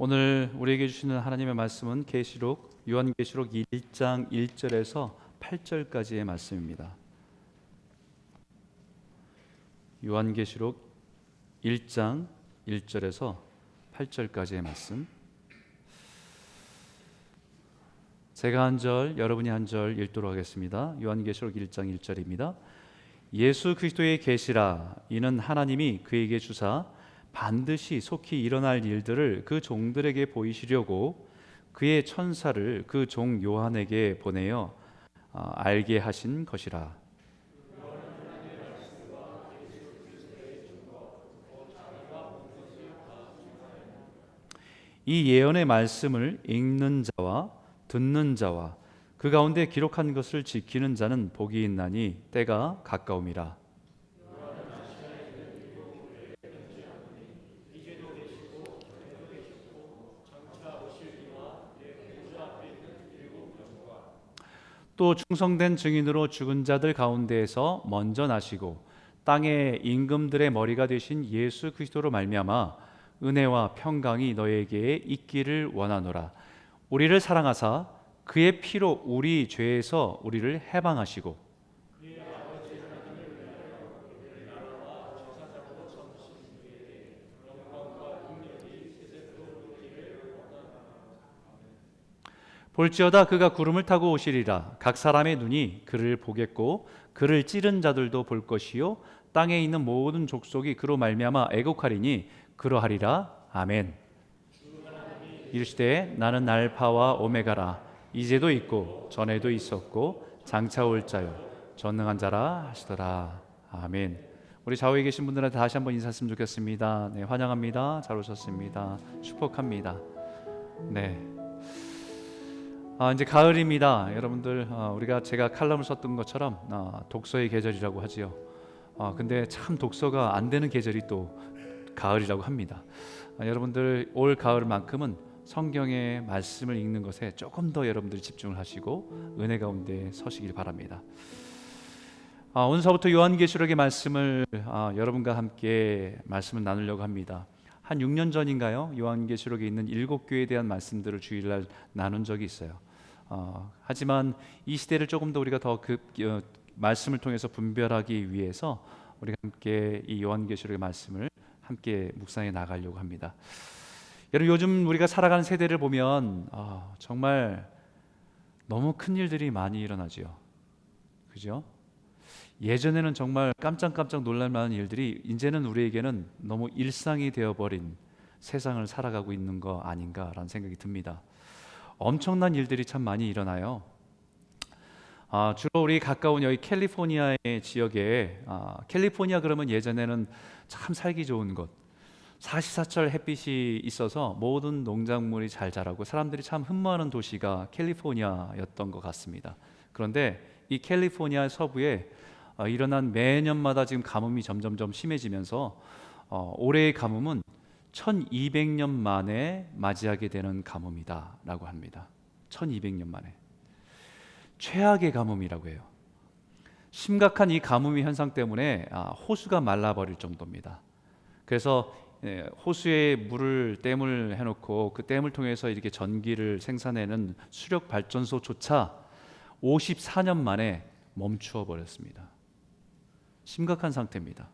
오늘 우리에게 주시는 하나님의 말씀은 요한계시록 1장 1절에서 8절까지의 말씀입니다. 요한계시록 1장 1절에서 8절까지의 말씀. 제가 한 절, 여러분이 한 절 읽도록 하겠습니다. 요한계시록 1장 1절입니다. 예수 그리스도의 계시라. 이는 하나님이 그에게 주사 반드시 속히 일어날 일들을 그 종들에게 보이시려고 그의 천사를 그 종 요한에게 보내어 알게 하신 것이라. 이 예언의 말씀을 읽는 자와 듣는 자와 그 가운데 기록한 것을 지키는 자는 복이 있나니 때가 가까움이라. 또 충성된 증인으로 죽은 자들 가운데에서 먼저 나시고 땅의 임금들의 머리가 되신 예수 그리스도로 말미암아 은혜와 평강이 너에게 있기를 원하노라. 우리를 사랑하사 그의 피로 우리 죄에서 우리를 해방하시고 볼지어다 그가 구름을 타고 오시리라. 각 사람의 눈이 그를 보겠고 그를 찌른 자들도 볼 것이요 땅에 있는 모든 족속이 그로 말미암아 애곡하리니 그러하리라. 아멘. 이르시되 나는 알파와 오메가라. 이제도 있고 전에도 있었고 장차 올 자요 전능한 자라 하시더라. 아멘. 우리 좌우에 계신 분들한테 다시 한번 인사했으면 좋겠습니다. 네, 환영합니다. 잘 오셨습니다. 축복합니다. 네. 이제 가을입니다. 여러분들 제가 칼럼을 썼던 것처럼 독서의 계절이라고 하지요. 근데 참 독서가 안 되는 계절이 또 가을이라고 합니다. 여러분들 올 가을만큼은 성경의 말씀을 읽는 것에 조금 더 여러분들이 집중을 하시고 은혜 가운데 서시길 바랍니다. 오늘서부터 요한계시록의 말씀을 여러분과 함께 말씀을 나누려고 합니다. 한 6년 전인가요? 요한계시록에 있는 7교회에 대한 말씀들을 주일날 나눈 적이 있어요. 하지만 이 시대를 조금 더 우리가 더 말씀을 통해서 분별하기 위해서 우리가 함께 이 요한계시록의 말씀을 함께 묵상해 나가려고 합니다. 여러분, 요즘 우리가 살아가는 세대를 보면 정말 너무 큰 일들이 많이 일어나죠. 그죠? 예전에는 정말 깜짝깜짝 놀랄 만한 일들이 이제는 우리에게는 너무 일상이 되어버린 세상을 살아가고 있는 거 아닌가라는 생각이 듭니다. 엄청난 일들이 참 많이 일어나요. 주로 우리 가까운 여기 캘리포니아의 지역에 캘리포니아 그러면 예전에는 참 살기 좋은 곳, 사시사철 햇빛이 있어서 모든 농작물이 잘 자라고 사람들이 참 흠모하는 도시가 캘리포니아였던 것 같습니다. 그런데 이 캘리포니아 서부에 일어난 매년마다 지금 가뭄이 점점점 심해지면서 올해의 가뭄은 1200년 만에 맞이하게 되는 가뭄이다 라고 합니다. 1200년 만에 최악의 가뭄이라고 해요. 심각한 이 가뭄의 현상 때문에 호수가 말라버릴 정도입니다. 그래서 호수에 댐을 해놓고 그 댐을 통해서 이렇게 전기를 생산해내는 수력 발전소조차 54년 만에 멈추어 버렸습니다. 심각한 상태입니다.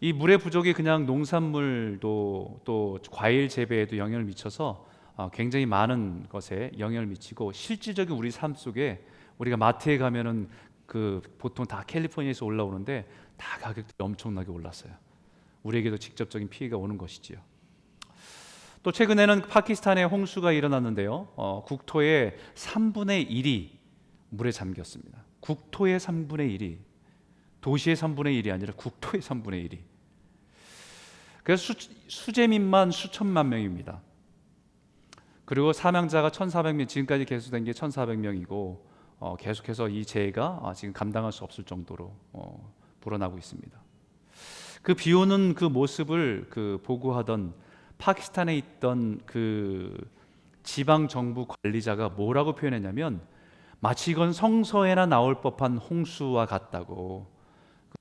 이 물의 부족이 그냥 농산물도 또 과일 재배에도 영향을 미쳐서 굉장히 많은 것에 영향을 미치고 실질적인 우리 삶 속에 우리가 마트에 가면은 보통 다 캘리포니아에서 올라오는데 다 가격들이 엄청나게 올랐어요. 우리에게도 직접적인 피해가 오는 것이지요. 또 최근에는 파키스탄에 홍수가 일어났는데요. 국토의 3분의 1이 물에 잠겼습니다. 국토의 3분의 1이 도시의 3분의 1이 아니라 국토의 3분의 1이. 그래서 수재민만 수천만 명입니다. 그리고 사망자가 1,400명, 지금까지 계수된 게 1,400명이고 계속해서 이 재해가 지금 감당할 수 없을 정도로 불어나고 있습니다. 그 비오는 그 모습을 보고하던 파키스탄에 있던 그 지방 정부 관리자가 뭐라고 표현했냐면 마치 이건 성서에나 나올 법한 홍수와 같다고.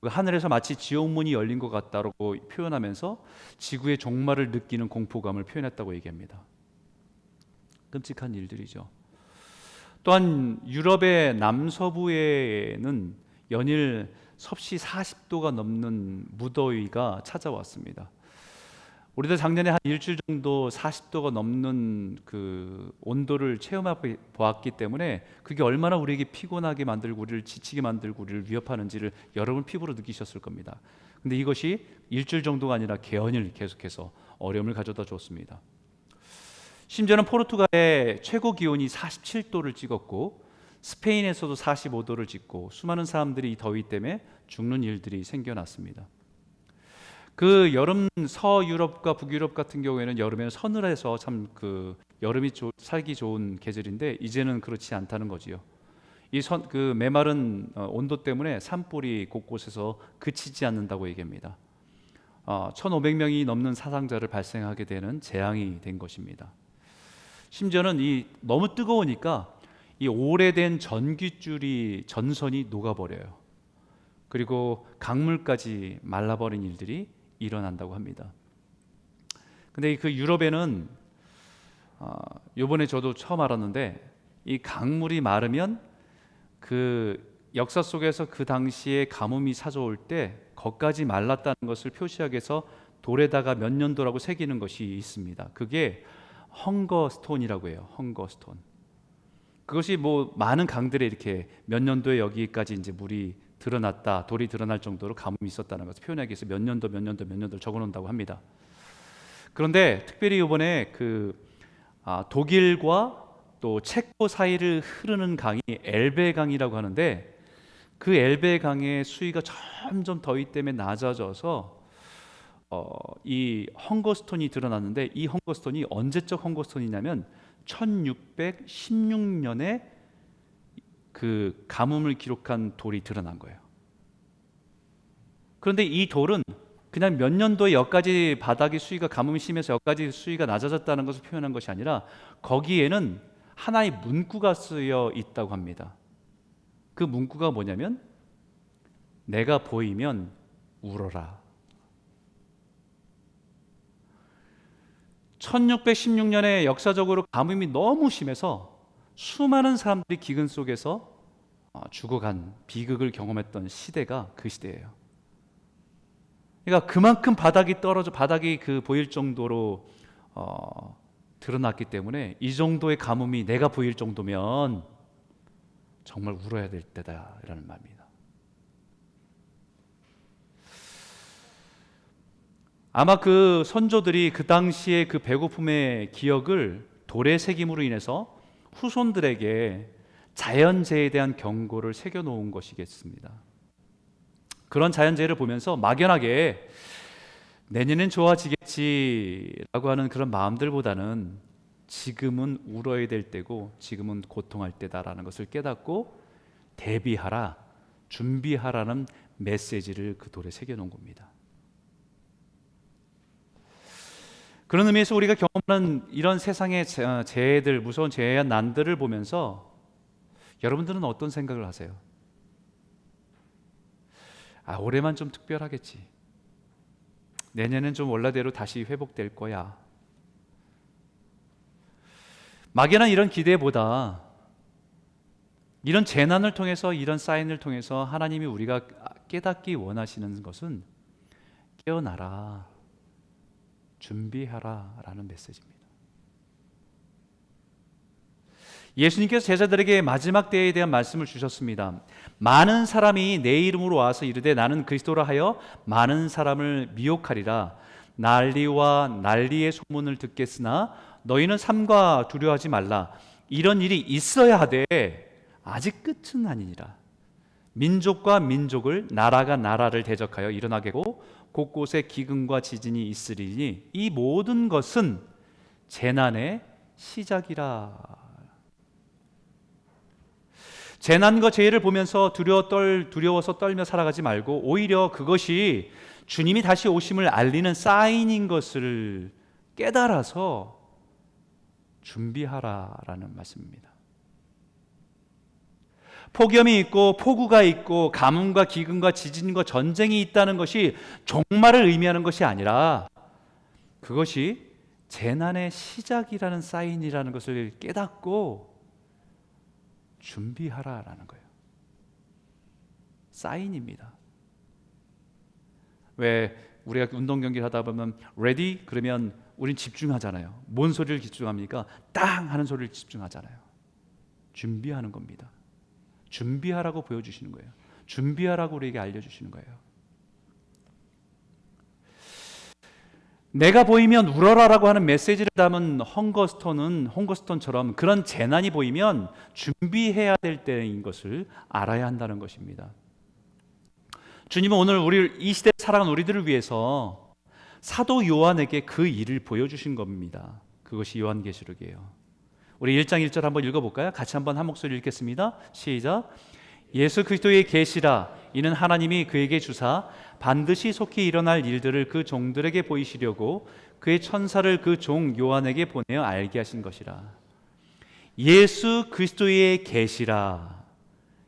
그 하늘에서 마치 지옥문이 열린 것 같다고 표현하면서 지구의 종말을 느끼는 공포감을 표현했다고 얘기합니다. 끔찍한 일들이죠. 또한 유럽의 남서부에는 연일 섭씨 40도가 넘는 무더위가 찾아왔습니다. 우리도 작년에 한 일주일 정도 40도가 넘는 그 온도를 체험해 보았기 때문에 그게 얼마나 우리에게 피곤하게 만들고 우리를 지치게 만들고 우리를 위협하는지를 여러분 피부로 느끼셨을 겁니다. 근데 이것이 일주일 정도가 아니라 개연일 계속해서 어려움을 가져다 줬습니다. 심지어는 포르투갈의 최고 기온이 47도를 찍었고 스페인에서도 45도를 찍고 수많은 사람들이 이 더위 때문에 죽는 일들이 생겨났습니다. 그 여름 서유럽과 북유럽 같은 경우에는 여름에는 서늘해서 참 그 여름이 살기 좋은 계절인데 이제는 그렇지 않다는 거지요. 그 메마른 온도 때문에 산불이 곳곳에서 그치지 않는다고 얘기합니다. 1,500명이 넘는 사상자를 발생하게 되는 재앙이 된 것입니다. 심지어는 이 너무 뜨거우니까 이 오래된 전깃줄이 전선이 녹아버려요. 그리고 강물까지 말라버린 일들이 일어난다고 합니다. 근데 그 유럽에는 이번에 저도 처음 알았는데 이 강물이 마르면 그 역사 속에서 그 당시에 가뭄이 찾아올 때 거기까지 말랐다는 것을 표시하기 위해서 돌에다가 몇 년도라고 새기는 것이 있습니다. 그게 헝거스톤이라고 해요. 헝거스톤. 그것이 뭐 많은 강들에 이렇게 몇 년도에 여기까지 이제 물이 드러났다, 돌이 드러날 정도로 가뭄이 있었다는 것을 표현하기 위해서 몇 년도를 적어놓는다고 합니다. 그런데 특별히 이번에 독일과 또 체코 사이를 흐르는 강이 엘베강이라고 하는데 그 엘베강의 수위가 점점 더위 때문에 낮아져서 이 헝거스톤이 드러났는데 이 헝거스톤이 언제적 헝거스톤이냐면 1616년에 그 가뭄을 기록한 돌이 드러난 거예요. 그런데 이 돌은 그냥 몇 년도에 여기까지 바닥의 수위가 가뭄이 심해서 여기까지 수위가 낮아졌다는 것을 표현한 것이 아니라 거기에는 하나의 문구가 쓰여 있다고 합니다. 그 문구가 뭐냐면 내가 보이면 울어라. 1616년에 역사적으로 가뭄이 너무 심해서 수많은 사람들이 기근 속에서 죽어간 비극을 경험했던 시대가 그 시대예요. 그러니까 그만큼 바닥이 그 보일 정도로 드러났기 때문에 이 정도의 가뭄이 내가 보일 정도면 정말 울어야 될 때다라는 말입니다. 아마 그 선조들이 그 당시의 그 배고픔의 기억을 돌에 새김으로 인해서 후손들에게 자연재해에 대한 경고를 새겨놓은 것이겠습니다. 그런 자연재해를 보면서 막연하게 내년엔 좋아지겠지라고 하는 그런 마음들보다는 지금은 울어야 될 때고 지금은 고통할 때다라는 것을 깨닫고 대비하라, 준비하라는 메시지를 그 돌에 새겨놓은 겁니다. 그런 의미에서 우리가 경험하는 이런 세상의 재해들, 무서운 재해와 난들을 보면서 여러분들은 어떤 생각을 하세요? 올해만 좀 특별하겠지. 내년엔 좀 원래대로 다시 회복될 거야. 막연한 이런 기대보다 이런 재난을 통해서 이런 사인을 통해서 하나님이 우리가 깨닫기 원하시는 것은 깨어나라, 준비하라 라는 메시지입니다. 예수님께서 제자들에게 마지막 때에 대한 말씀을 주셨습니다. 많은 사람이 내 이름으로 와서 이르되 나는 그리스도라 하여 많은 사람을 미혹하리라. 난리와 난리의 소문을 듣겠으나 너희는 삼가 두려워하지 말라. 이런 일이 있어야 하되 아직 끝은 아니니라. 민족과 민족을 나라가 나라를 대적하여 일어나게고 곳곳에 기근과 지진이 있으리니 이 모든 것은 재난의 시작이라. 재난과 재해를 보면서 두려워서 떨며 살아가지 말고 오히려 그것이 주님이 다시 오심을 알리는 사인인 것을 깨달아서 준비하라라는 말씀입니다. 폭염이 있고 폭우가 있고 가뭄과 기근과 지진과 전쟁이 있다는 것이 종말을 의미하는 것이 아니라 그것이 재난의 시작이라는 사인이라는 것을 깨닫고 준비하라라는 거예요. 사인입니다. 왜 우리가 운동 경기를 하다 보면 ready 그러면 우린 집중하잖아요. 뭔 소리를 집중합니까? 땅 하는 소리를 집중하잖아요. 준비하는 겁니다. 준비하라고 보여주시는 거예요. 준비하라고 우리에게 알려주시는 거예요. 내가 보이면 울어라라고 하는 메시지를 담은 헝거스톤처럼 그런 재난이 보이면 준비해야 될 때인 것을 알아야 한다는 것입니다. 주님은 오늘 이 시대에 살아가는 우리들을 위해서 사도 요한에게 그 일을 보여주신 겁니다. 그것이 요한계시록이에요. 우리 1장 1절 한번 읽어볼까요? 같이 한번 한 목소리 읽겠습니다. 시작. 예수 그리스도의 계시라. 이는 하나님이 그에게 주사 반드시 속히 일어날 일들을 그 종들에게 보이시려고 그의 천사를 그 종 요한에게 보내어 알게 하신 것이라. 예수 그리스도의 계시라.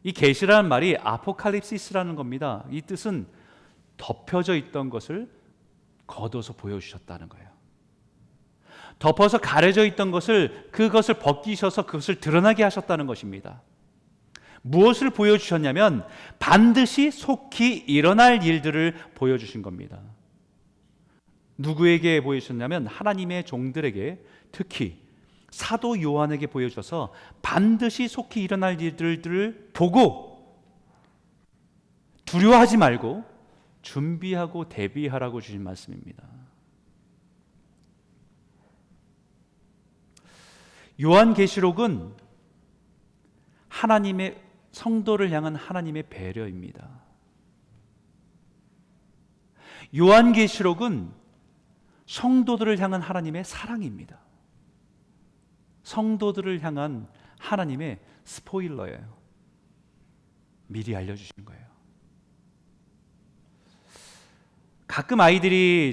이 계시라는 말이 아포칼립시스라는 겁니다. 이 뜻은 덮여져 있던 것을 걷어서 보여주셨다는 거예요. 덮어서 가려져 있던 그것을 벗기셔서 그것을 드러나게 하셨다는 것입니다. 무엇을 보여주셨냐면 반드시 속히 일어날 일들을 보여주신 겁니다. 누구에게 보여주셨냐면 하나님의 종들에게, 특히 사도 요한에게 보여줘서 반드시 속히 일어날 일들을 보고 두려워하지 말고 준비하고 대비하라고 주신 말씀입니다. 요한계시록은 하나님의 성도를 향한 하나님의 배려입니다. 요한계시록은 성도들을 향한 하나님의 사랑입니다. 성도들을 향한 하나님의 스포일러예요. 미리 알려주시는 거예요. 가끔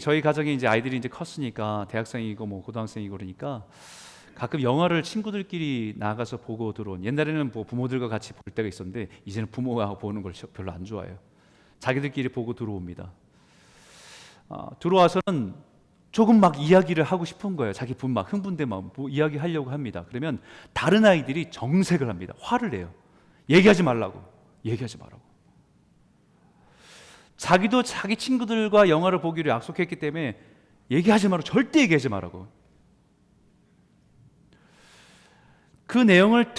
저희 가정에 이제 아이들이 이제 컸으니까 대학생이고 뭐 고등학생이고 그러니까 가끔 영화를 친구들끼리 나가서 보고 들어온, 옛날에는 뭐 부모들과 같이 볼 때가 있었는데 이제는 부모가 보는 걸 별로 안 좋아해요. 자기들끼리 보고 들어옵니다. 들어와서는 조금 막 이야기를 하고 싶은 거예요. 자기 막 흥분돼 막 뭐 이야기하려고 합니다. 그러면 다른 아이들이 정색을 합니다. 화를 내요. 얘기하지 말라고. 자기도 자기 친구들과 영화를 보기로 약속했기 때문에 얘기하지 말라고, 절대 얘기하지 말라고. 그 내용을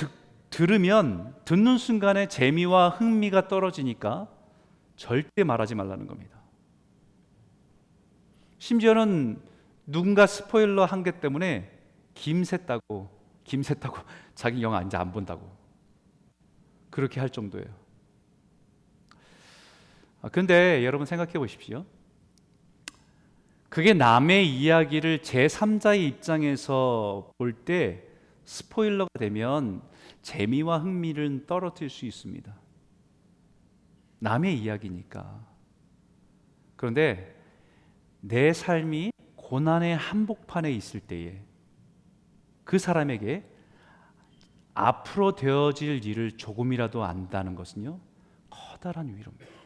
들으면 듣는 순간에 재미와 흥미가 떨어지니까 절대 말하지 말라는 겁니다. 심지어는 누군가 스포일러 한 게 때문에 김샜다고 자기 영화 이제 안 본다고 그렇게 할 정도예요. 근데 여러분 생각해 보십시오. 그게 남의 이야기를 제3자의 입장에서 볼 때 스포일러가 되면 재미와 흥미를 떨어뜨릴 수 있습니다. 남의 이야기니까. 그런데 내 삶이 고난의 한복판에 있을 때에 그 사람에게 앞으로 되어질 일을 조금이라도 안다는 것은요, 커다란 위로입니다.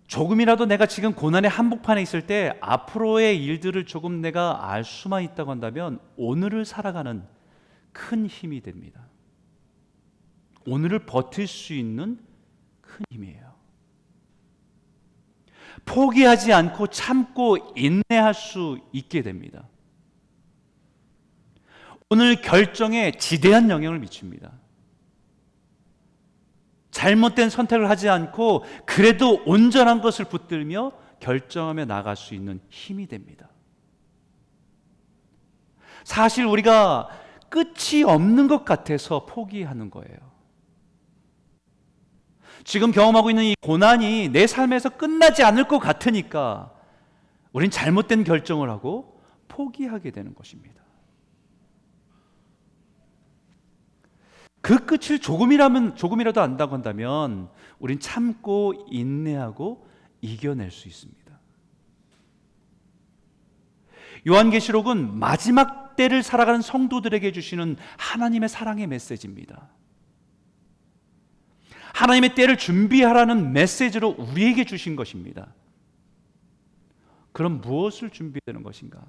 조금이라도 내가 지금 고난의 한복판에 있을 때 앞으로의 일들을 조금 내가 알 수만 있다고 한다면 오늘을 살아가는 큰 힘이 됩니다. 오늘을 버틸 수 있는 큰 힘이에요. 포기하지 않고 참고 인내할 수 있게 됩니다. 오늘 결정에 지대한 영향을 미칩니다. 잘못된 선택을 하지 않고 그래도 온전한 것을 붙들며 결정하며 나갈 수 있는 힘이 됩니다. 사실 우리가 끝이 없는 것 같아서 포기하는 거예요. 지금 경험하고 있는 이 고난이 내 삶에서 끝나지 않을 것 같으니까 우린 잘못된 결정을 하고 포기하게 되는 것입니다. 그 끝을 조금이라도 안다고 한다면 우린 참고 인내하고 이겨낼 수 있습니다. 요한계시록은 마지막 때를 살아가는 성도들에게 주시는 하나님의 사랑의 메시지입니다. 하나님의 때를 준비하라는 메시지로 우리에게 주신 것입니다. 그럼 무엇을 준비해야 되는 것인가?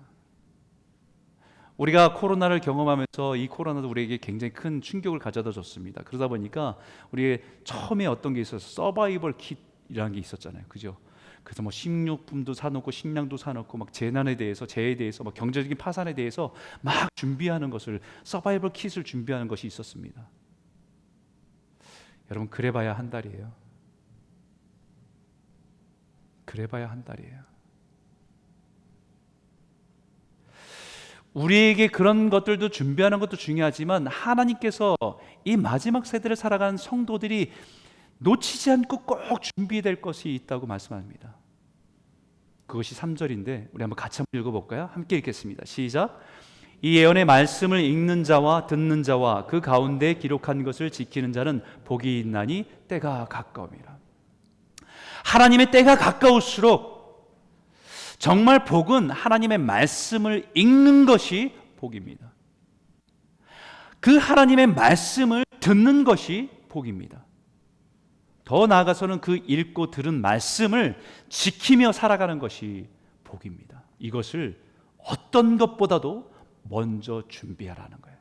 우리가 코로나를 경험하면서 이 코로나도 우리에게 굉장히 큰 충격을 가져다 줬습니다. 그러다 보니까 우리 처음에 어떤 게 있어서 서바이벌 킷이라는 게 있었잖아요. 그죠? 그래서 뭐 식료품도 사놓고 식량도 사놓고 막 재난에 대해서, 재해에 대해서, 막 경제적인 파산에 대해서 막 준비하는 것을, 서바이벌 킷을 준비하는 것이 있었습니다. 여러분, 그래봐야 한 달이에요. 그래봐야 한 달이에요. 우리에게 그런 것들도 준비하는 것도 중요하지만 하나님께서 이 마지막 세대를 살아가는 성도들이 놓치지 않고 꼭 준비해야 될 것이 있다고 말씀합니다. 그것이 3절인데 우리 한번 같이 한번 읽어볼까요? 함께 읽겠습니다. 시작. 이 예언의 말씀을 읽는 자와 듣는 자와 그 가운데 기록한 것을 지키는 자는 복이 있나니 때가 가까움이라. 하나님의 때가 가까울수록 정말 복은 하나님의 말씀을 읽는 것이 복입니다. 그 하나님의 말씀을 듣는 것이 복입니다. 더 나아가서는 그 읽고 들은 말씀을 지키며 살아가는 것이 복입니다. 이것을 어떤 것보다도 먼저 준비하라는 거예요.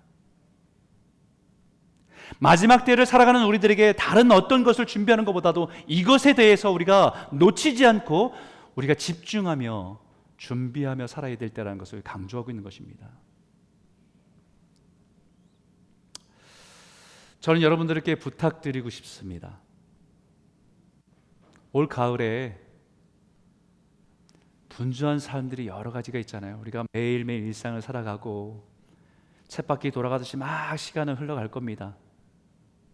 마지막 때를 살아가는 우리들에게 다른 어떤 것을 준비하는 것보다도 이것에 대해서 우리가 놓치지 않고 우리가 집중하며 준비하며 살아야 될 때라는 것을 강조하고 있는 것입니다. 저는 여러분들께 부탁드리고 싶습니다. 올 가을에 분주한 사람들이 여러 가지가 있잖아요. 우리가 매일매일 일상을 살아가고 쳇바퀴 돌아가듯이 막 시간은 흘러갈 겁니다.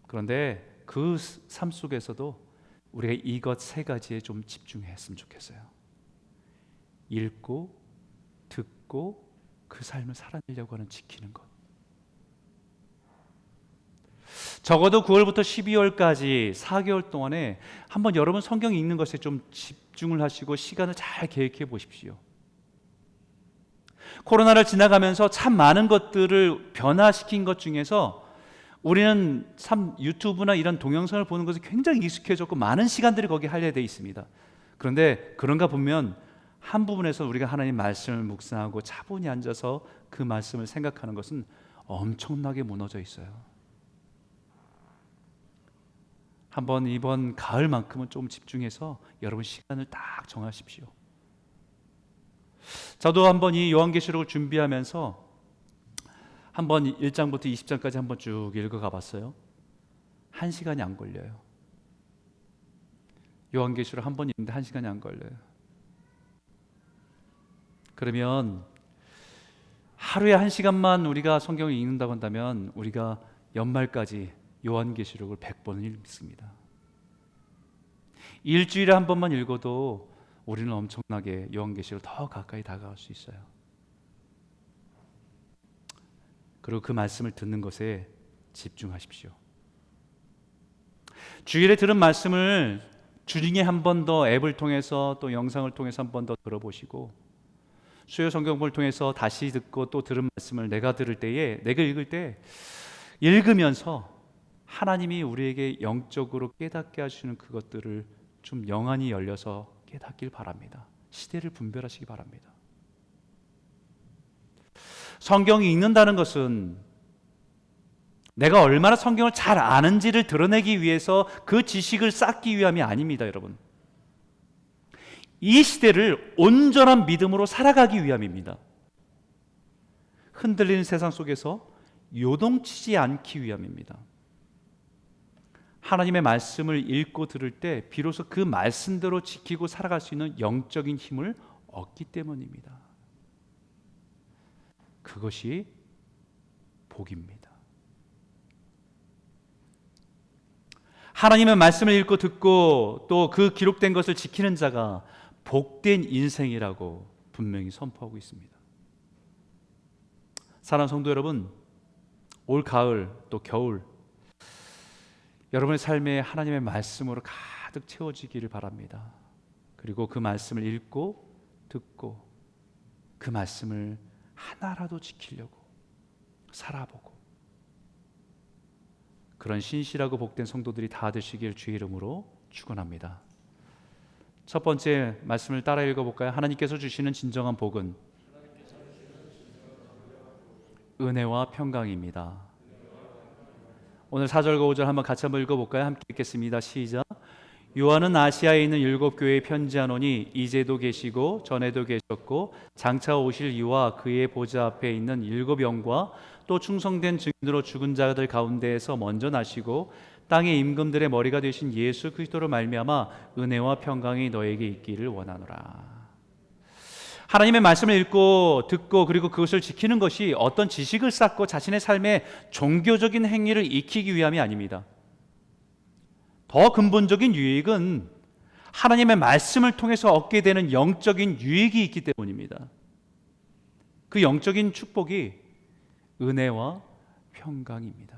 그런데 그 삶 속에서도 우리가 이것 세 가지에 좀 집중했으면 좋겠어요. 읽고 듣고 그 삶을 살아내려고 하는 지키는 것. 적어도 9월부터 12월까지 4개월 동안에 한번 여러분 성경 읽는 것에 좀 집중을 하시고 시간을 잘 계획해 보십시오. 코로나를 지나가면서 참 많은 것들을 변화시킨 것 중에서 우리는 참 유튜브나 이런 동영상을 보는 것에 굉장히 익숙해졌고 많은 시간들이 거기에 할애되어 있습니다. 그런데 그런가 보면 한 부분에서 우리가 하나님 말씀을 묵상하고 차분히 앉아서 그 말씀을 생각하는 것은 엄청나게 무너져 있어요. 한번 이번 가을만큼은 좀 집중해서 여러분 시간을 딱 정하십시오. 저도 한번 이 요한계시록을 준비하면서 한번 1장부터 20장까지 한번 쭉 읽어가 봤어요. 1시간이 안 걸려요. 요한계시록 한 번 읽는데 1시간이 안 걸려요. 그러면 하루에 1시간만 우리가 성경을 읽는다고 한다면 우리가 연말까지 요한계시록을 100번을 읽습니다. 일주일에 한 번만 읽어도 우리는 엄청나게 요한계시록 더 가까이 다가갈 수 있어요. 그리고 그 말씀을 듣는 것에 집중하십시오. 주일에 들은 말씀을 주중에 한 번 더 앱을 통해서 또 영상을 통해서 한 번 더 들어보시고 수요 성경을 통해서 다시 듣고 또 들은 말씀을 내가 들을 때에, 내가 읽을 때 읽으면서 하나님이 우리에게 영적으로 깨닫게 하시는 그것들을 좀 영안이 열려서 깨닫길 바랍니다. 시대를 분별하시기 바랍니다. 성경이 읽는다는 것은 내가 얼마나 성경을 잘 아는지를 드러내기 위해서 그 지식을 쌓기 위함이 아닙니다, 여러분. 이 시대를 온전한 믿음으로 살아가기 위함입니다. 흔들리는 세상 속에서 요동치지 않기 위함입니다. 하나님의 말씀을 읽고 들을 때 비로소 그 말씀대로 지키고 살아갈 수 있는 영적인 힘을 얻기 때문입니다. 그것이 복입니다. 하나님의 말씀을 읽고 듣고 또 그 기록된 것을 지키는 자가 복된 인생이라고 분명히 선포하고 있습니다. 사랑하는 성도 여러분, 올 가을 또 겨울 여러분의 삶에 하나님의 말씀으로 가득 채워지기를 바랍니다. 그리고 그 말씀을 읽고 듣고 그 말씀을 하나라도 지키려고 살아보고, 그런 신실하고 복된 성도들이 다 되시길 주의 이름으로 축원합니다. 첫 번째 말씀을 따라 읽어볼까요? 하나님께서 주시는 진정한 복은 은혜와 평강입니다. 오늘 4절과 5절 한번 같이 한번 읽어볼까요? 함께 읽겠습니다. 시작. 요한은 아시아에 있는 7교회에 편지하노니 이제도 계시고 전에도 계셨고 장차 오실 이와 그의 보좌 앞에 있는 7영과 또 충성된 증인으로 죽은 자들 가운데에서 먼저 나시고 땅의 임금들의 머리가 되신 예수 그리스도로 말미암아 은혜와 평강이 너에게 있기를 원하노라. 하나님의 말씀을 읽고 듣고 그리고 그것을 지키는 것이 어떤 지식을 쌓고 자신의 삶에 종교적인 행위를 익히기 위함이 아닙니다. 더 근본적인 유익은 하나님의 말씀을 통해서 얻게 되는 영적인 유익이 있기 때문입니다. 그 영적인 축복이 은혜와 평강입니다.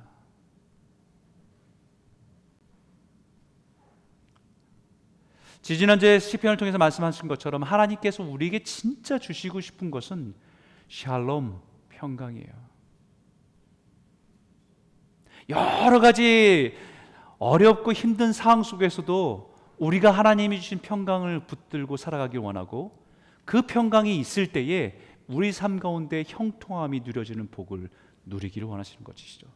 지지난주에 시편을 통해서 말씀하신 것처럼 하나님께서 우리에게 진짜 주시고 싶은 것은 샬롬, 평강이에요. 여러 가지 어렵고 힘든 상황 속에서도 우리가 하나님이 주신 평강을 붙들고 살아가길 원하고, 그 평강이 있을 때에 우리 삶 가운데 형통함이 누려지는 복을 누리기를 원하시는 것이죠.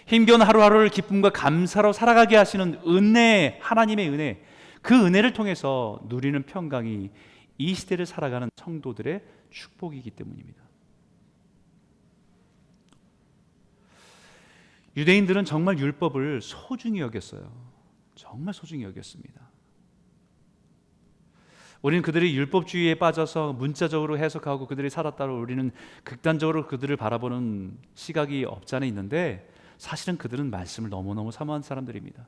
힘겨운 하루하루를 기쁨과 감사로 살아가게 하시는 은혜, 하나님의 은혜, 그 은혜를 통해서 누리는 평강이 이 시대를 살아가는 성도들의 축복이기 때문입니다. 유대인들은 정말 율법을 소중히 여겼어요. 정말 소중히 여겼습니다. 우리는 그들이 율법주의에 빠져서 문자적으로 해석하고 그들이 살았다고 우리는 극단적으로 그들을 바라보는 시각이 없지 않아 있는데, 사실은 그들은 말씀을 너무너무 사모한 사람들입니다.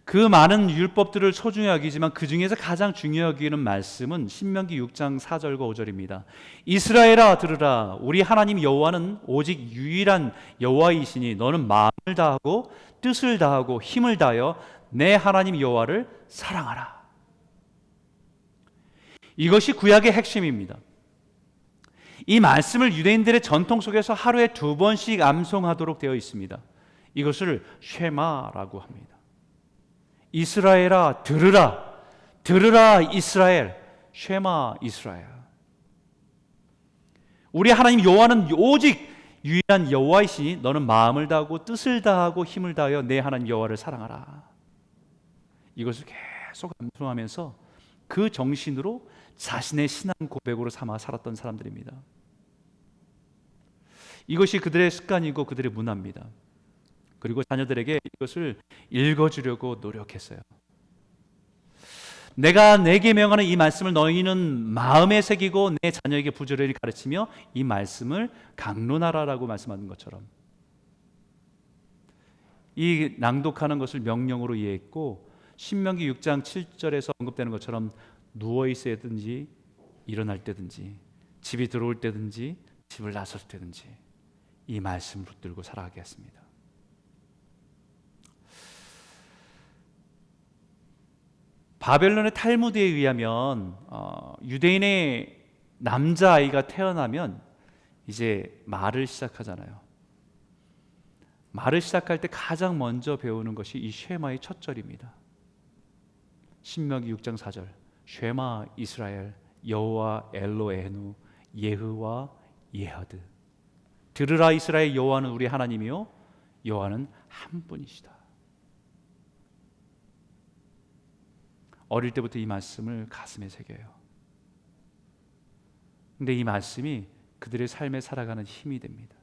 그 많은 율법들을 소중히 여기지만 그 중에서 가장 중요히 여기는 말씀은 신명기 6장 4절과 5절입니다. 이스라엘아 들으라, 우리 하나님 여호와는 오직 유일한 여호와이시니 너는 마음을 다하고 뜻을 다하고 힘을 다하여 내 하나님 여호와를 사랑하라. 이것이 구약의 핵심입니다. 이 말씀을 유대인들의 전통 속에서 하루에 2번씩 암송하도록 되어 있습니다. 이것을 쉐마라고 합니다. 이스라엘아 들으라, 들으라 이스라엘, 쉐마 이스라엘. 우리 하나님 여호와는 오직 유일한 여호와이시니 너는 마음을 다하고 뜻을 다하고 힘을 다하여 내 하나님 여호와를 사랑하라. 이것을 계속 암송하면서 그 정신으로 자신의 신앙 고백으로 삼아 살았던 사람들입니다. 이것이 그들의 습관이고 그들의 문화입니다. 그리고 자녀들에게 이것을 읽어주려고 노력했어요. 내가 내게 명하는 이 말씀을 너희는 마음에 새기고 내 자녀에게 부지런히 가르치며 이 말씀을 강론하라라고 말씀하는 것처럼, 이 낭독하는 것을 명령으로 이해했고, 신명기 6장 7절에서 언급되는 것처럼 누워 있어야든지 일어날 때든지 집이 들어올 때든지 집을 나설 때든지 이 말씀을 붙들고 살아가게 했습니다. 바벨론의 탈무드에 의하면 유대인의 남자아이가 태어나면 이제 말을 시작하잖아요. 말을 시작할 때 가장 먼저 배우는 것이 이 쉐마의 첫 절입니다. 신명기 6장 4절, 쉐마 이스라엘 여호와 엘로에누 예흐와 예하드. 들으라 이스라엘, 여호와는 우리 하나님이요 여호와는 한 분이시다. 어릴 때부터 이 말씀을 가슴에 새겨요. 근데 이 말씀이 그들의 삶에 살아가는 힘이 됩니다.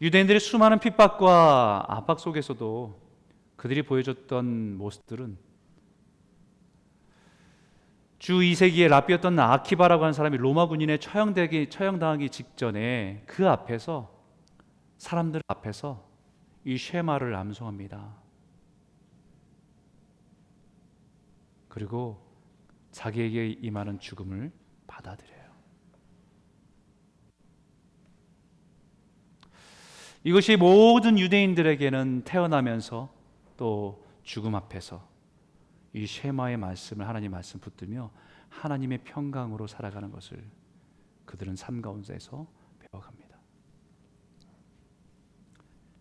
유대인들의 수많은 핍박과 압박 속에서도 그들이 보여줬던 모습들은, 주 2세기에 랍비였던 아키바라고 하는 사람이 로마 군인에 처형당하기 직전에 그 앞에서, 사람들 앞에서 이 쉐마를 암송합니다. 그리고 자기에게 임하는 죽음을 받아들여요. 이것이 모든 유대인들에게는 태어나면서 또 죽음 앞에서 이 쉐마의 말씀을 하나님 말씀 붙들며 하나님의 평강으로 살아가는 것을 그들은 삶 가운데서 배워갑니다.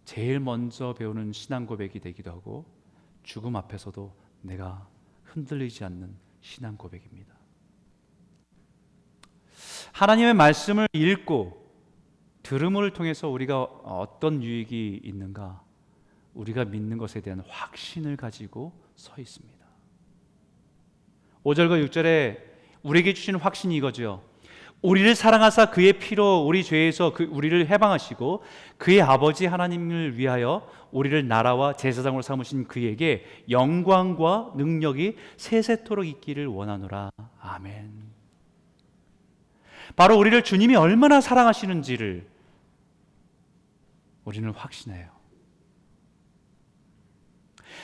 제일 먼저 배우는 신앙 고백이 되기도 하고 죽음 앞에서도 내가 흔들리지 않는 신앙 고백입니다. 하나님의 말씀을 읽고 들음을 통해서 우리가 어떤 유익이 있는가? 우리가 믿는 것에 대한 확신을 가지고 서 있습니다. 5절과 6절에 우리에게 주신 확신이 이거죠. 우리를 사랑하사 그의 피로 우리 죄에서 우리를 해방하시고 그의 아버지 하나님을 위하여 우리를 나라와 제사장으로 삼으신 그에게 영광과 능력이 세세토록 있기를 원하노라. 아멘. 바로 우리를 주님이 얼마나 사랑하시는지를 우리는 확신해요.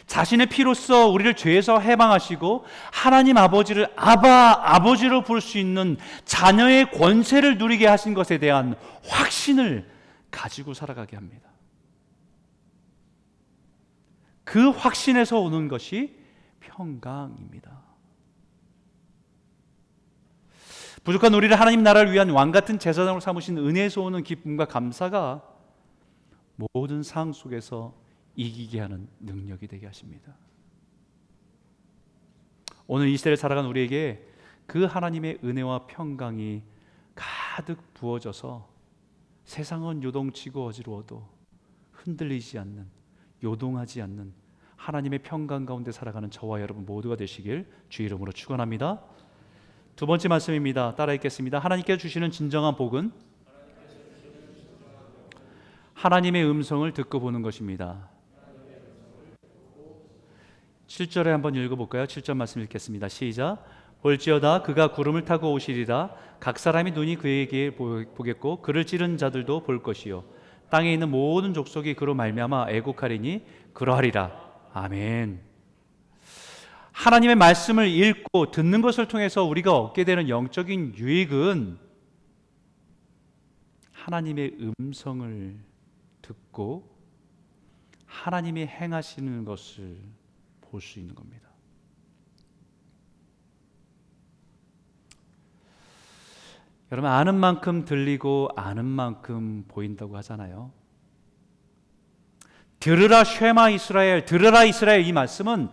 자신의 피로써 우리를 죄에서 해방하시고 하나님 아버지를 아버지로 부를 수 있는 자녀의 권세를 누리게 하신 것에 대한 확신을 가지고 살아가게 합니다. 그 확신에서 오는 것이 평강입니다. 부족한 우리를 하나님 나라를 위한 왕같은 제사장으로 삼으신 은혜에서 오는 기쁨과 감사가 모든 상황 속에서 이기게 하는 능력이 되게 하십니다. 오늘 이 시대를 살아가는 우리에게 그 하나님의 은혜와 평강이 가득 부어져서 세상은 요동치고 어지러워도 흔들리지 않는, 요동하지 않는 하나님의 평강 가운데 살아가는 저와 여러분 모두가 되시길 주 이름으로 축원합니다. 두 번째 말씀입니다. 따라 읽겠습니다. 하나님께서 주시는 진정한 복은 하나님의 음성을 듣고 보는 것입니다. 7절에 한번 읽어볼까요? 7절 말씀 읽겠습니다. 시작. 볼지어다 그가 구름을 타고 오시리라. 각 사람이 눈이 그에게 보겠고 그를 찌른 자들도 볼 것이요 땅에 있는 모든 족속이 그로 말미암아 애곡하리니 그러하리라. 아멘. 하나님의 말씀을 읽고 듣는 것을 통해서 우리가 얻게 되는 영적인 유익은 하나님의 음성을 듣고 하나님이 행하시는 것을 볼 수 있는 겁니다. 여러분, 아는 만큼 들리고 아는 만큼 보인다고 하잖아요. 들으라 쉐마 이스라엘, 들으라 이스라엘, 이 말씀은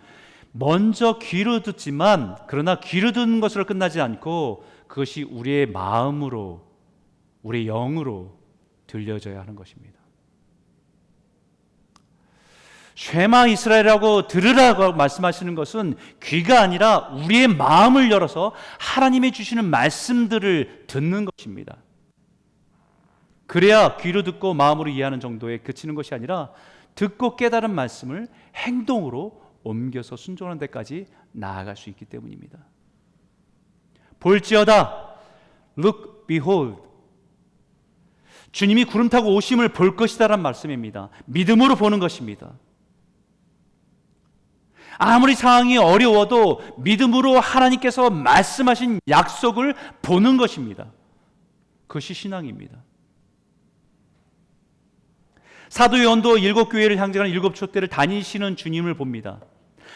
먼저 귀로 듣지만 그러나 귀로 듣는 것으로 끝나지 않고 그것이 우리의 마음으로, 우리의 영으로 들려져야 하는 것입니다. 쉐마 이스라엘이라고 들으라고 말씀하시는 것은 귀가 아니라 우리의 마음을 열어서 하나님이 주시는 말씀들을 듣는 것입니다. 그래야 귀로 듣고 마음으로 이해하는 정도에 그치는 것이 아니라 듣고 깨달은 말씀을 행동으로 옮겨서 순종하는 데까지 나아갈 수 있기 때문입니다. 볼지어다, look, behold. 주님이 구름 타고 오심을 볼 것이다라는 말씀입니다. 믿음으로 보는 것입니다. 아무리 상황이 어려워도 믿음으로 하나님께서 말씀하신 약속을 보는 것입니다. 그것이 신앙입니다. 사도 요한도 7교회를 향정하는 7촛대를 다니시는 주님을 봅니다.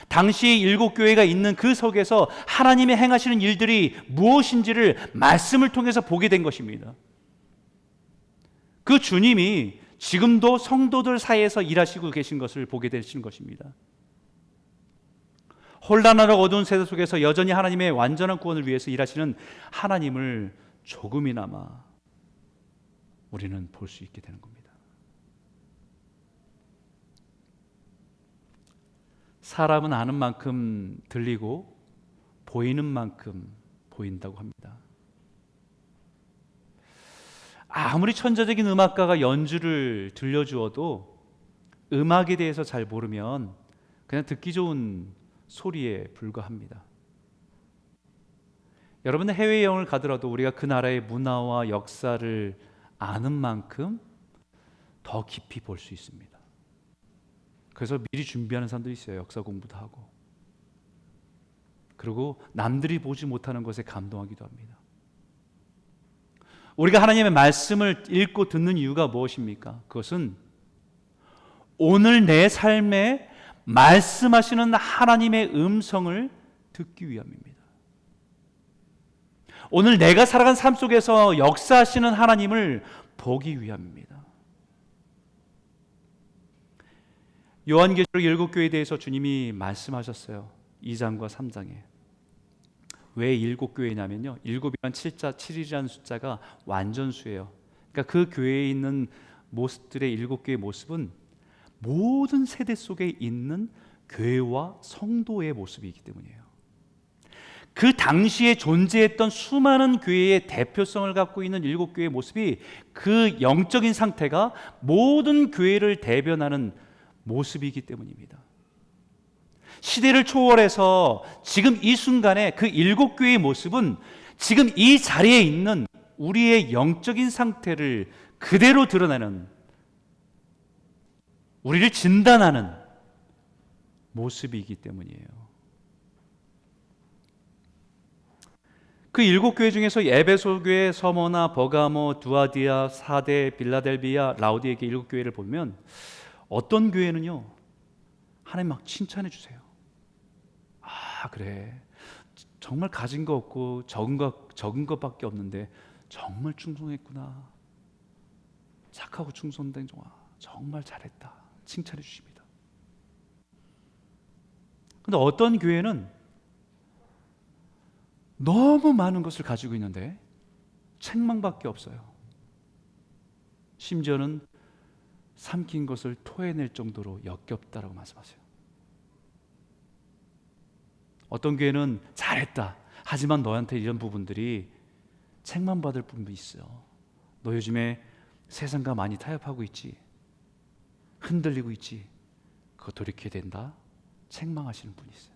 당시 7교회가 있는 그 속에서 하나님이 행하시는 일들이 무엇인지를 말씀을 통해서 보게 된 것입니다. 그 주님이 지금도 성도들 사이에서 일하시고 계신 것을 보게 되시는 것입니다. 혼란하고 어두운 세대 속에서 여전히 하나님의 완전한 구원을 위해서 일하시는 하나님을 조금이나마 우리는 볼 수 있게 되는 겁니다. 사람은 아는 만큼 들리고 보이는 만큼 보인다고 합니다. 아무리 천재적인 음악가가 연주를 들려주어도 음악에 대해서 잘 모르면 그냥 듣기 좋은 소리에 불과합니다. 여러분은 해외여행을 가더라도 우리가 그 나라의 문화와 역사를 아는 만큼 더 깊이 볼 수 있습니다. 그래서 미리 준비하는 사람도 있어요. 역사 공부도 하고. 그리고 남들이 보지 못하는 것에 감동하기도 합니다. 우리가 하나님의 말씀을 읽고 듣는 이유가 무엇입니까? 그것은 오늘 내 삶에 말씀하시는 하나님의 음성을 듣기 위함입니다. 오늘 내가 살아간 삶 속에서 역사하시는 하나님을 보기 위함입니다. 요한계시록 7교회에 대해서 주님이 말씀하셨어요. 2장과 3장에. 왜 7교회냐면요, 7이란 7이라는 숫자가 완전수예요. 그러니까 그 교회에 있는 모습들의 7개의 모습은 모든 세대 속에 있는 교회와 성도의 모습이기 때문이에요. 그 당시에 존재했던 수많은 교회의 대표성을 갖고 있는 7교회의 모습이, 그 영적인 상태가 모든 교회를 대변하는 모습이기 때문입니다. 시대를 초월해서 지금 이 순간에 그 7교회의 모습은 지금 이 자리에 있는 우리의 영적인 상태를 그대로 드러내는, 우리를 진단하는 모습이기 때문이에요. 그 7교회 중에서 에베소 교회, 서머나, 버가모, 두아디아, 사데, 빌라델비아, 라우디에게 7교회를 보면 어떤 교회는요, 하나님 막 칭찬해 주세요. 아, 그래, 정말 가진 거 없고 적은 것밖에 없는데 정말 충성했구나, 착하고 충성된 종아, 정말 잘했다, 칭찬해 주십니다. 근데 어떤 교회는 너무 많은 것을 가지고 있는데 책망밖에 없어요. 심지어는 삼킨 것을 토해낼 정도로 역겹다라고 말씀하세요. 어떤 교회는 잘했다, 하지만 너한테 이런 부분들이 책망받을 부분도 있어요. 너 요즘에 세상과 많이 타협하고 있지, 흔들리고 있지, 그거 돌이켜야 된다, 책망하시는 분이 있어요.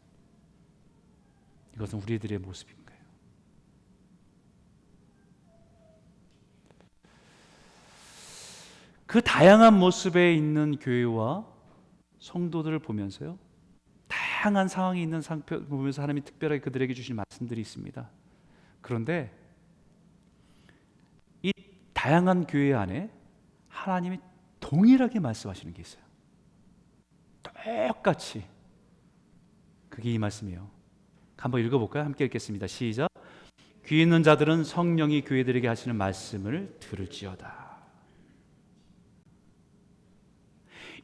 이것은 우리들의 모습인 거예요. 그 다양한 모습에 있는 교회와 성도들을 보면서요, 다양한 상황이 있는 상표 보면서 하나님이 특별하게 그들에게 주신 말씀들이 있습니다. 그런데 이 다양한 교회 안에 하나님이 동일하게 말씀하시는 게 있어요. 똑같이. 그게 이 말씀이에요. 한번 읽어볼까요? 함께 읽겠습니다. 시작. 귀 있는 자들은 성령이 교회들에게 하시는 말씀을 들을지어다.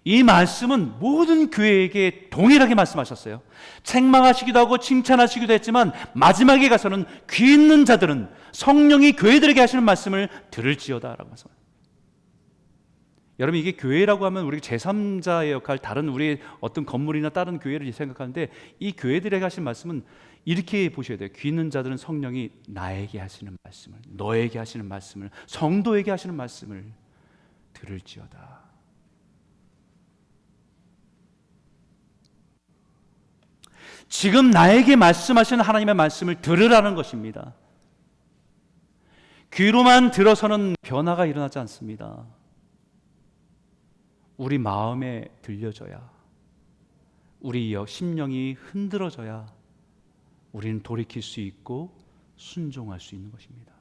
이 말씀은 모든 교회에게 동일하게 말씀하셨어요. 책망하시기도 하고 칭찬하시기도 했지만 마지막에 가서는 귀 있는 자들은 성령이 교회들에게 하시는 말씀을 들을지어다라고 말씀합니다. 여러분, 이게 교회라고 하면 우리 제3자의 역할, 다른 우리 어떤 건물이나 다른 교회를 생각하는데, 이 교회들에게 하신 말씀은 이렇게 보셔야 돼요. 귀 있는 자들은 성령이 나에게 하시는 말씀을, 너에게 하시는 말씀을, 성도에게 하시는 말씀을 들을지어다. 지금 나에게 말씀하시는 하나님의 말씀을 들으라는 것입니다. 귀로만 들어서는 변화가 일어나지 않습니다. 우리 마음에 들려져야, 우리 심령이 흔들어져야 우리는 돌이킬 수 있고 순종할 수 있는 것입니다.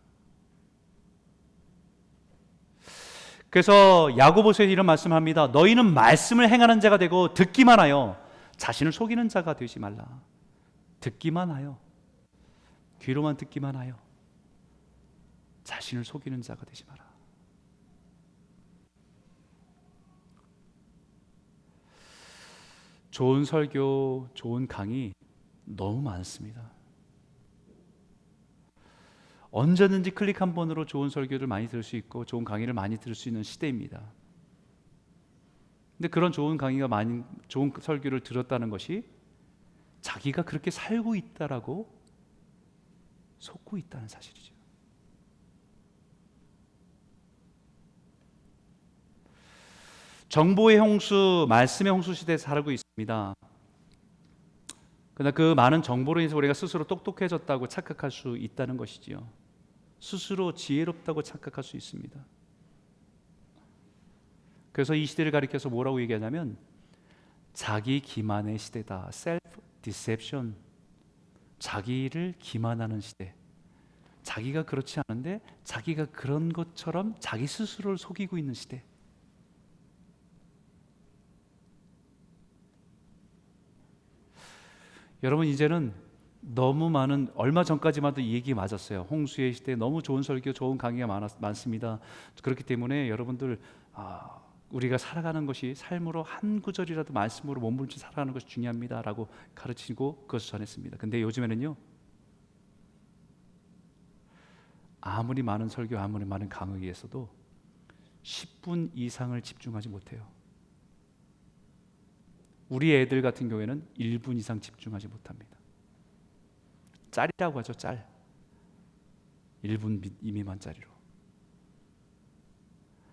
그래서 야고보서에 이런 말씀합니다. 너희는 말씀을 행하는 자가 되고 듣기만 하여 자신을 속이는 자가 되지 말라. 듣기만 하여, 귀로만 듣기만 하여 자신을 속이는 자가 되지 마라. 좋은 설교, 좋은 강의 너무 많습니다. 언제든지 클릭 한 번으로 좋은 설교를 많이 들을 수 있고 좋은 강의를 많이 들을 수 있는 시대입니다. 근데 그런 좋은 강의가 많이, 좋은 설교를 들었다는 것이 자기가 그렇게 살고 있다라고 속고 있다는 사실이죠. 정보의 홍수, 말씀의 홍수 시대에 살고 있습니다. 그러나 그 많은 정보로 인해서 우리가 스스로 똑똑해졌다고 착각할 수 있다는 것이지요. 스스로 지혜롭다고 착각할 수 있습니다. 그래서 이 시대를 가리켜서 뭐라고 얘기하냐면 자기 기만의 시대다. 셀프 디셉션. 자기를 기만하는 시대. 자기가 그렇지 않은데 자기가 그런 것처럼 자기 스스로를 속이고 있는 시대. 여러분, 이제는 너무 많은, 얼마 전까지만 해도 이 얘기 맞았어요. 홍수의 시대에 너무 좋은 설교, 좋은 강의가 많습니다. 그렇기 때문에 여러분들, 우리가 살아가는 것이 삶으로 한 구절이라도 말씀으로 몸부림쳐 살아가는 것이 중요합니다라고 가르치고 그것을 전했습니다. 근데 요즘에는요, 아무리 많은 설교, 아무리 많은 강의에서도 10분 이상을 집중하지 못해요. 우리 애들 같은 경우에는 1분 이상 집중하지 못합니다. 짤이라고 하죠, 짤. 1분 미만짜리로.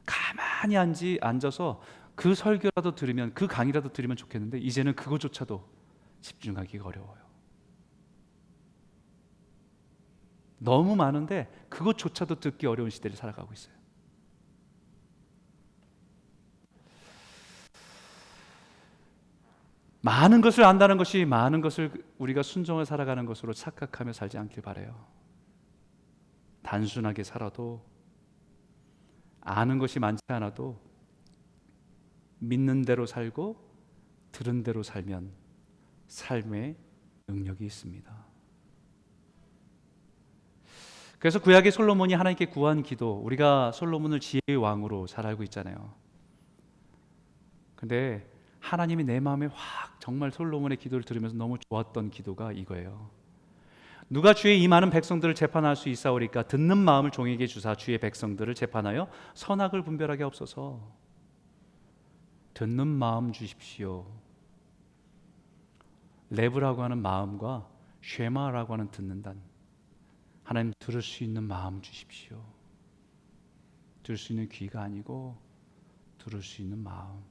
가만히 앉아서 그 설교라도 들으면, 그 강의라도 들으면 좋겠는데 이제는 그것조차도 집중하기가 어려워요. 너무 많은데 그것조차도 듣기 어려운 시대를 살아가고 있어요. 많은 것을 안다는 것이 많은 것을 우리가 순종을 살아가는 것으로 착각하며 살지 않길 바라요. 단순하게 살아도, 아는 것이 많지 않아도 믿는 대로 살고 들은 대로 살면 삶의 능력이 있습니다. 그래서 구약의 솔로몬이 하나님께 구한 기도, 우리가 솔로몬을 지혜의 왕으로 잘 알고 있잖아요. 근데 하나님이 내 마음에 확 정말 솔로몬의 기도를 들으면서 너무 좋았던 기도가 이거예요. 누가 주의 이 많은 백성들을 재판할 수 있사오리까? 듣는 마음을 종에게 주사 주의 백성들을 재판하여 선악을 분별하게 없어서. 듣는 마음 주십시오. 레브라고 하는 마음과 쉐마라고 하는 듣는단, 하나님 들을 수 있는 마음 주십시오. 들을 수 있는 귀가 아니고 들을 수 있는 마음.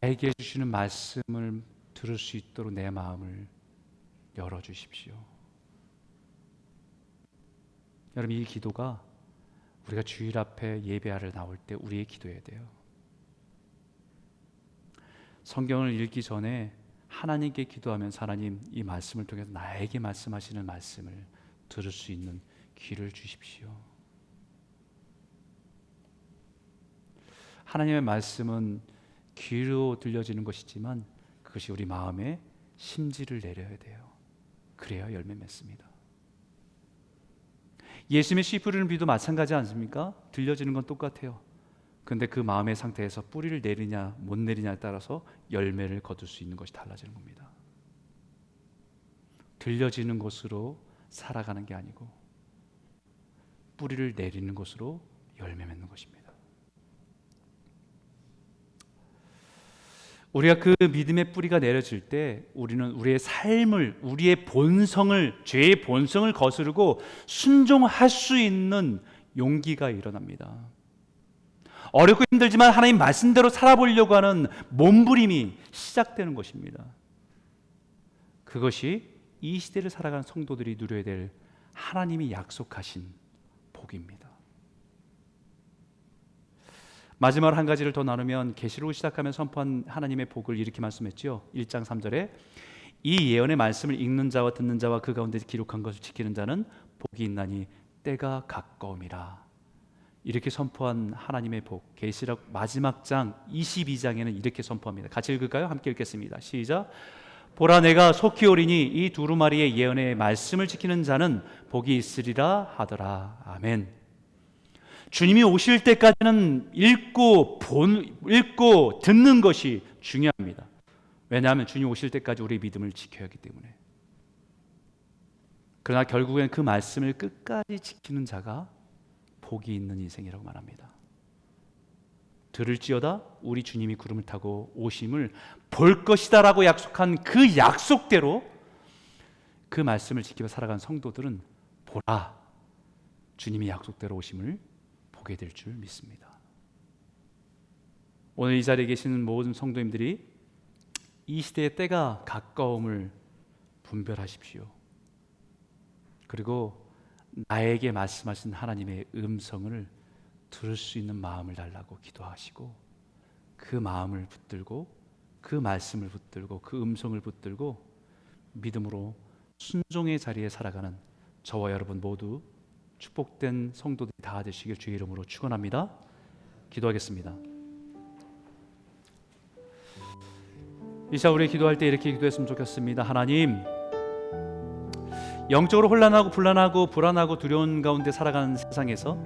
나에게 주시는 말씀을 들을 수 있도록 내 마음을 열어주십시오. 여러분, 이 기도가 우리가 주일 앞에 예배하러 나올 때 우리의 기도해야 돼요. 성경을 읽기 전에 하나님께 기도하면서 하나님, 이 말씀을 통해서 나에게 말씀하시는 말씀을 들을 수 있는 귀를 주십시오. 하나님의 말씀은 귀로 들려지는 것이지만 그것이 우리 마음에 심지를 내려야 돼요. 그래야 열매 맺습니다. 예수님의 씨 뿌리는 비도 마찬가지 않습니까? 들려지는 건 똑같아요. 그런데 그 마음의 상태에서 뿌리를 내리냐 못 내리냐에 따라서 열매를 거둘 수 있는 것이 달라지는 겁니다. 들려지는 것으로 살아가는 게 아니고 뿌리를 내리는 것으로 열매 맺는 것입니다. 우리가 그 믿음의 뿌리가 내려질 때 우리는 우리의 삶을, 우리의 본성을, 죄의 본성을 거스르고 순종할 수 있는 용기가 일어납니다. 어렵고 힘들지만 하나님 말씀대로 살아보려고 하는 몸부림이 시작되는 것입니다. 그것이 이 시대를 살아가는 성도들이 누려야 될 하나님이 약속하신 복입니다. 마지막으로 한 가지를 더 나누면, 계시록을 시작하며 선포한 하나님의 복을 이렇게 말씀했죠. 1장 3절에 이 예언의 말씀을 읽는 자와 듣는 자와 그 가운데 기록한 것을 지키는 자는 복이 있나니 때가 가까움이라. 이렇게 선포한 하나님의 복, 계시록 마지막 장 22장에는 이렇게 선포합니다. 같이 읽을까요? 함께 읽겠습니다. 시작. 보라, 내가 속히 오리니 이 두루마리의 예언의 말씀을 지키는 자는 복이 있으리라 하더라. 아멘. 주님이 오실 때까지는 읽고 듣는 것이 중요합니다. 왜냐하면 주님 오실 때까지 우리의 믿음을 지켜야 하기 때문에. 그러나 결국엔 그 말씀을 끝까지 지키는 자가 복이 있는 인생이라고 말합니다. 들을지어다 우리 주님이 구름을 타고 오심을 볼 것이다 라고 약속한 그 약속대로 그 말씀을 지키며 살아간 성도들은 보라, 주님이 약속대로 오심을 보게 될 줄 믿습니다. 오늘 이 자리에 계시는 모든 성도님들이 이 시대의 때가 가까움을 분별하십시오. 그리고 나에게 말씀하신 하나님의 음성을 들을 수 있는 마음을 달라고 기도하시고, 그 마음을 붙들고 그 말씀을 붙들고 그 음성을 붙들고 믿음으로 순종의 자리에 살아가는 저와 여러분 모두 축복된 성도들이 다 되시길 주의 이름으로 축원합니다. 기도하겠습니다. 이 시간 우리 기도할 때 이렇게 기도했으면 좋겠습니다. 하나님, 영적으로 혼란하고 불안하고 불안하고 두려운 가운데 살아가는 세상에서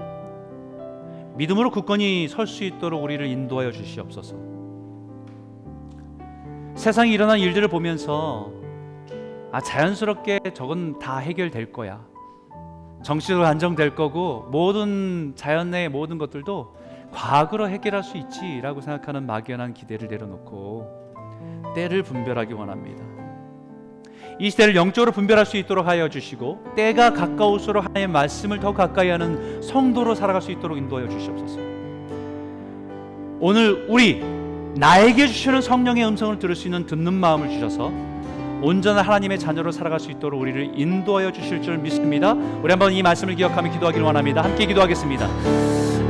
믿음으로 굳건히 설 수 있도록 우리를 인도하여 주시옵소서. 세상에 일어난 일들을 보면서 자연스럽게 저건 다 해결될 거야, 정치적으로 안정될 거고, 모든 자연의 모든 것들도 과거로 해결할 수 있지라고 생각하는 막연한 기대를 내려놓고 때를 분별하기 원합니다. 이 시대를 영적으로 분별할 수 있도록 하여 주시고, 때가 가까울수록 하나님의 말씀을 더 가까이 하는 성도로 살아갈 수 있도록 인도하여 주시옵소서. 오늘 나에게 주시는 성령의 음성을 들을 수 있는 듣는 마음을 주셔서 온전한 하나님의 자녀로 살아갈 수 있도록 우리를 인도하여 주실 줄 믿습니다. 우리 한번 이 말씀을 기억하며 기도하기를 원합니다. 함께 기도하겠습니다.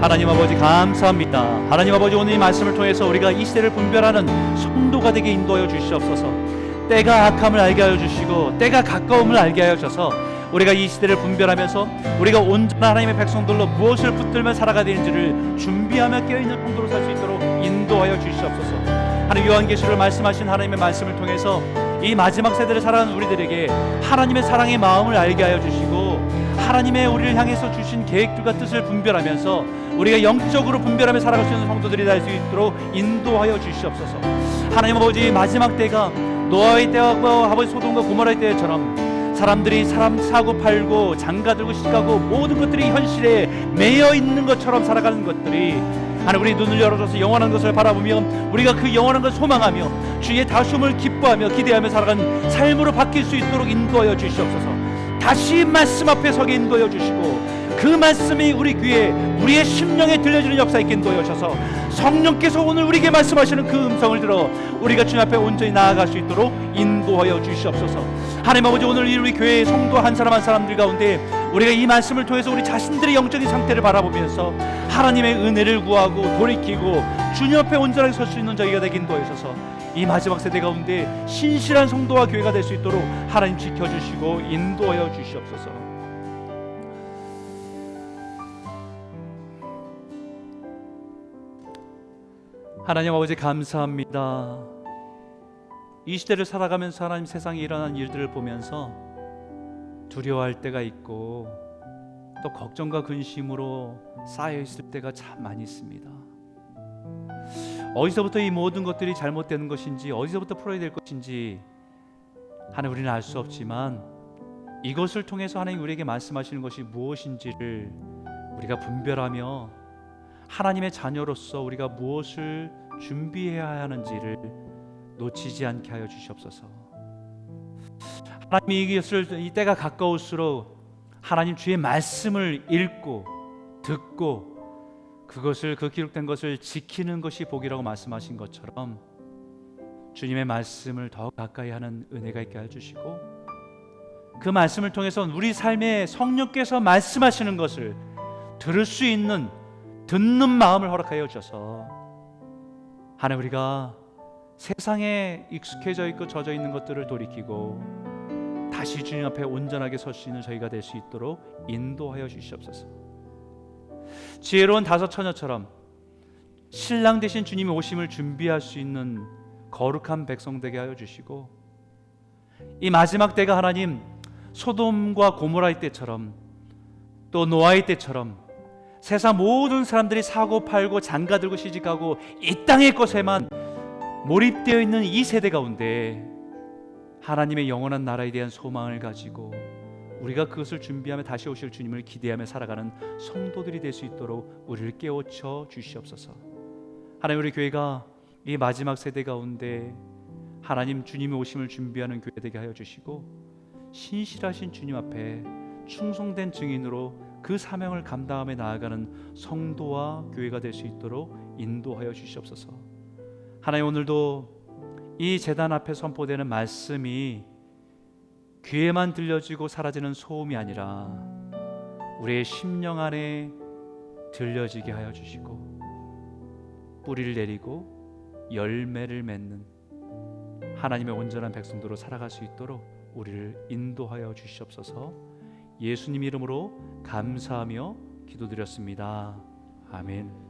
하나님 아버지 감사합니다. 하나님 아버지, 오늘 이 말씀을 통해서 우리가 이 시대를 분별하는 성도가 되게 인도하여 주시옵소서. 때가 악함을 알게 하여 주시고 때가 가까움을 알게 하여 주셔서 우리가 이 시대를 분별하면서 우리가 온전한 하나님의 백성들로 무엇을 붙들며 살아가야 되는지를 준비하며 깨어있는 성도로 살 수 있도록 인도하여 주시옵소서. 하나님, 요한계시록을 말씀하신 하나님의 말씀을 통해서 이 마지막 세대를 살아가는 우리들에게 하나님의 사랑의 마음을 알게 하여 주시고, 하나님의 우리를 향해서 주신 계획들과 뜻을 분별하면서 우리가 영적으로 분별하며 살아갈 수 있는 성도들이 될 수 있도록 인도하여 주시옵소서. 하나님 아버지, 마지막 때가 노아의 때와 아버지 소돔과 고모라의 때처럼 사람들이 사람 사고 팔고 장가들고 시집가고 모든 것들이 현실에 매여 있는 것처럼 살아가는 것들이, 하나님 우리 눈을 열어줘서 영원한 것을 바라보며 우리가 그 영원한 것을 소망하며 주의 다시옴을 기뻐하며 기대하며 살아가는 삶으로 바뀔 수 있도록 인도하여 주시옵소서. 다시 말씀 앞에 서게 인도하여 주시고, 그 말씀이 우리 귀에 우리의 심령에 들려주는 역사 있게 인도하여 주셔서 성령께서 오늘 우리에게 말씀하시는 그 음성을 들어 우리가 주님 앞에 온전히 나아갈 수 있도록 인도하여 주시옵소서. 하나님 아버지, 오늘 우리 교회의 성도 한 사람 한 사람들 가운데 우리가 이 말씀을 통해서 우리 자신들의 영적인 상태를 바라보면서 하나님의 은혜를 구하고 돌이키고 주님 앞에 온전하게 설 수 있는 저희가 되게 인도하여 주셔서 이 마지막 세대 가운데 신실한 성도와 교회가 될 수 있도록 하나님 지켜주시고 인도하여 주시옵소서. 하나님 아버지 감사합니다. 이 시대를 살아가면서 하나님, 세상에 일어난 일들을 보면서 두려워할 때가 있고 또 걱정과 근심으로 쌓여있을 때가 참 많이 있습니다. 어디서부터 이 모든 것들이 잘못되는 것인지, 어디서부터 풀어야 될 것인지 하나님 우리는 알 수 없지만, 이것을 통해서 하나님 우리에게 말씀하시는 것이 무엇인지를 우리가 분별하며 하나님의 자녀로서 우리가 무엇을 준비해야 하는지를 놓치지 않게 하여 주시옵소서. 하나님이 이것을, 이 때가 가까울수록 하나님 주의 말씀을 읽고 듣고 그것을, 그 기록된 것을 지키는 것이 복이라고 말씀하신 것처럼 주님의 말씀을 더 가까이 하는 은혜가 있게 해주시고, 그 말씀을 통해서 우리 삶에 성령께서 말씀하시는 것을 들을 수 있는 듣는 마음을 허락하여 주셔서 하나님, 우리가 세상에 익숙해져 있고 젖어 있는 것들을 돌이키고 다시 주님 앞에 온전하게 설 수 있는 저희가 될 수 있도록 인도하여 주시옵소서. 지혜로운 다섯 처녀처럼 신랑 되신 주님의 오심을 준비할 수 있는 거룩한 백성 되게 하여 주시고, 이 마지막 때가 하나님 소돔과 고모라의 때처럼 또 노아의 때처럼 세상 모든 사람들이 사고 팔고 장가들고 시집가고 이 땅의 것에만 몰입되어 있는 이 세대 가운데 하나님의 영원한 나라에 대한 소망을 가지고 우리가 그것을 준비하며 다시 오실 주님을 기대하며 살아가는 성도들이 될 수 있도록 우리를 깨우쳐 주시옵소서. 하나님, 우리 교회가 이 마지막 세대 가운데 하나님 주님의 오심을 준비하는 교회 되게 하여 주시고, 신실하신 주님 앞에 충성된 증인으로 그 사명을 감당하며 나아가는 성도와 교회가 될 수 있도록 인도하여 주시옵소서. 하나님, 오늘도 이 제단 앞에 선포되는 말씀이 귀에만 들려지고 사라지는 소음이 아니라 우리의 심령 안에 들려지게 하여 주시고, 뿌리를 내리고 열매를 맺는 하나님의 온전한 백성도로 살아갈 수 있도록 우리를 인도하여 주시옵소서. 예수님 이름으로 감사하며 기도드렸습니다. 아멘.